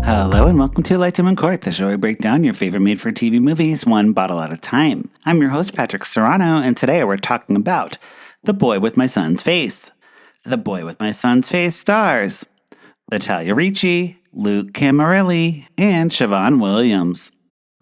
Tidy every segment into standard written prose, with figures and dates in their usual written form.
Hello and welcome to Lifetime Uncorked, the show where we break down your favorite made-for-TV movies one bottle at a time. I'm your host, Patrick Serrano, and today we're talking about The Boy with My Son's Face. The Boy with My Son's Face stars Natalia Ricci, Luke Camarelli, and Siobhan Williams.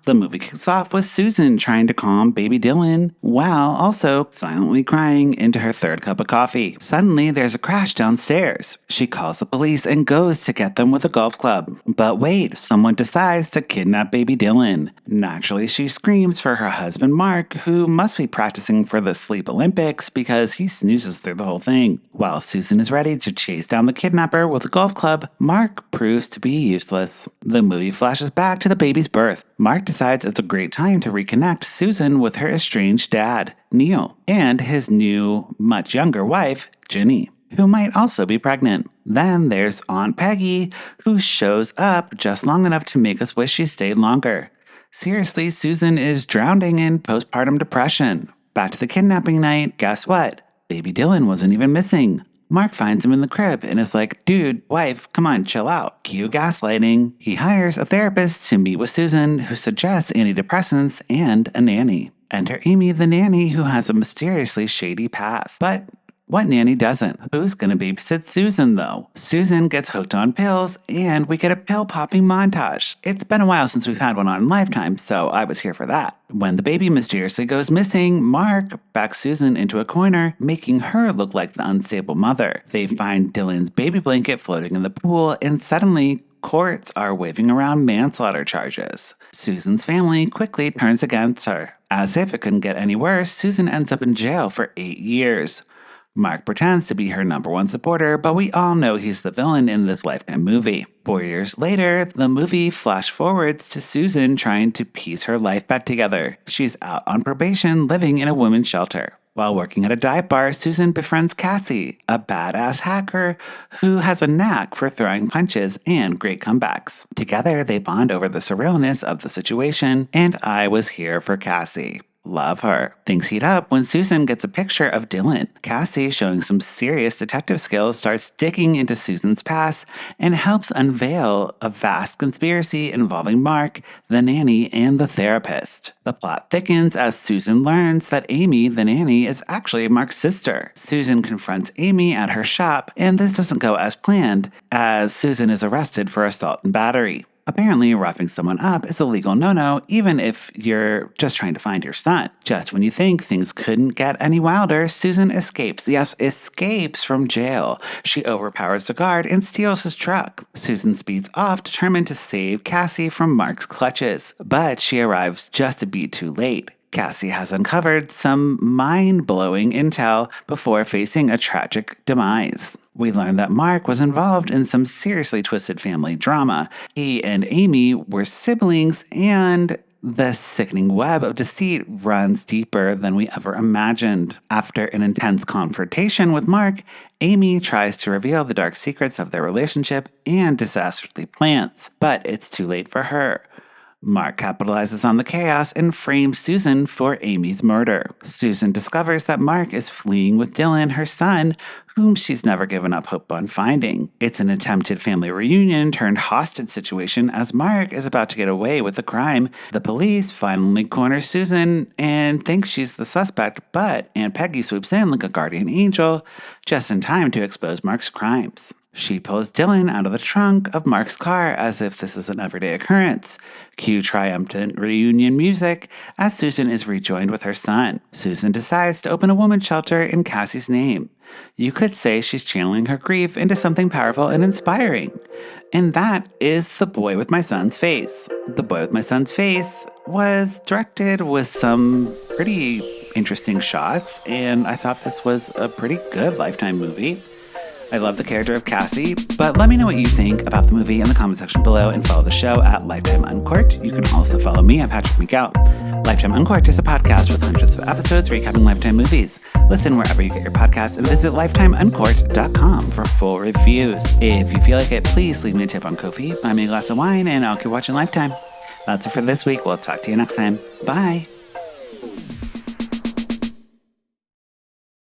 The movie kicks off with Susan trying to calm baby Dylan while also silently crying into her third cup of coffee. Suddenly, there's a crash downstairs. She calls the police and goes to get them with a golf club. But wait, someone decides to kidnap baby Dylan. Naturally, she screams for her husband Mark, who must be practicing for the Sleep Olympics because he snoozes through the whole thing. While Susan is ready to chase down the kidnapper with a golf club, Mark proves to be useless. The movie flashes back to the baby's birth. Mark decides it's a great time to reconnect Susan with her estranged dad, Neil, and his new, much younger wife, Ginny, who might also be pregnant. Then there's Aunt Peggy, who shows up just long enough to make us wish she stayed longer. Seriously, Susan is drowning in postpartum depression. Back to the kidnapping night, guess what? Baby Dylan wasn't even missing. Mark finds him in the crib and is like, dude, wife, come on, chill out. Cue gaslighting. He hires a therapist to meet with Susan, who suggests antidepressants and a nanny. Enter Amy, the nanny, who has a mysteriously shady past. But what nanny doesn't? Who's gonna babysit Susan, though? Susan gets hooked on pills, and we get a pill-popping montage. It's been a while since we've had one on Lifetime, so I was here for that. When the baby mysteriously goes missing, Mark backs Susan into a corner, making her look like the unstable mother. They find Dylan's baby blanket floating in the pool, and suddenly, courts are waving around manslaughter charges. Susan's family quickly turns against her. As if it couldn't get any worse, Susan ends up in jail for 8 years. Mark pretends to be her number one supporter, but we all know he's the villain in this Lifetime movie. 4 years later, the movie flash forwards to Susan trying to piece her life back together. She's out on probation, living in a women's shelter. While working at a dive bar, Susan befriends Cassie, a badass hacker who has a knack for throwing punches and great comebacks. Together, they bond over the surrealness of the situation, and I was here for Cassie. Love her. Things heat up when Susan gets a picture of Dylan. Cassie, showing some serious detective skills, starts digging into Susan's past and helps unveil a vast conspiracy involving Mark, the nanny, and the therapist. The plot thickens as Susan learns that Amy, the nanny, is actually Mark's sister. Susan confronts Amy at her shop, and this doesn't go as planned, as Susan is arrested for assault and battery. Apparently, roughing someone up is a legal no-no, even if you're just trying to find your son. Just when you think things couldn't get any wilder, Susan escapes. Yes, escapes from jail. She overpowers the guard and steals his truck. Susan speeds off, determined to save Cassie from Mark's clutches. But she arrives just a beat too late. Cassie has uncovered some mind-blowing intel before facing a tragic demise. We learn that Mark was involved in some seriously twisted family drama. He and Amy were siblings, and the sickening web of deceit runs deeper than we ever imagined. After an intense confrontation with Mark, Amy tries to reveal the dark secrets of their relationship and disastrously plants, but it's too late for her. Mark capitalizes on the chaos and frames Susan for Amy's murder. Susan discovers that Mark is fleeing with Dylan, her son, whom she's never given up hope on finding. It's an attempted family reunion turned hostage situation as Mark is about to get away with the crime. The police finally corner Susan and think she's the suspect, but Aunt Peggy swoops in like a guardian angel just in time to expose Mark's crimes. She pulls Dylan out of the trunk of Mark's car as if this is an everyday occurrence. Cue triumphant reunion music as Susan is rejoined with her son. Susan decides to open a women's shelter in Cassie's name. You could say she's channeling her grief into something powerful and inspiring. And that is The Boy with My Son's Face. The Boy with My Son's Face was directed with some pretty interesting shots, and I thought this was a pretty good Lifetime movie. I love the character of Cassie, but let me know what you think about the movie in the comment section below and follow the show at Lifetime Uncorked. You can also follow me at Patrick McGowan. Lifetime Uncorked is a podcast with hundreds of episodes recapping Lifetime movies. Listen wherever you get your podcasts and visit lifetimeuncorked.com for full reviews. If you feel like it, please leave me a tip on Ko-fi, buy me a glass of wine, and I'll keep watching Lifetime. That's it for this week. We'll talk to you next time. Bye.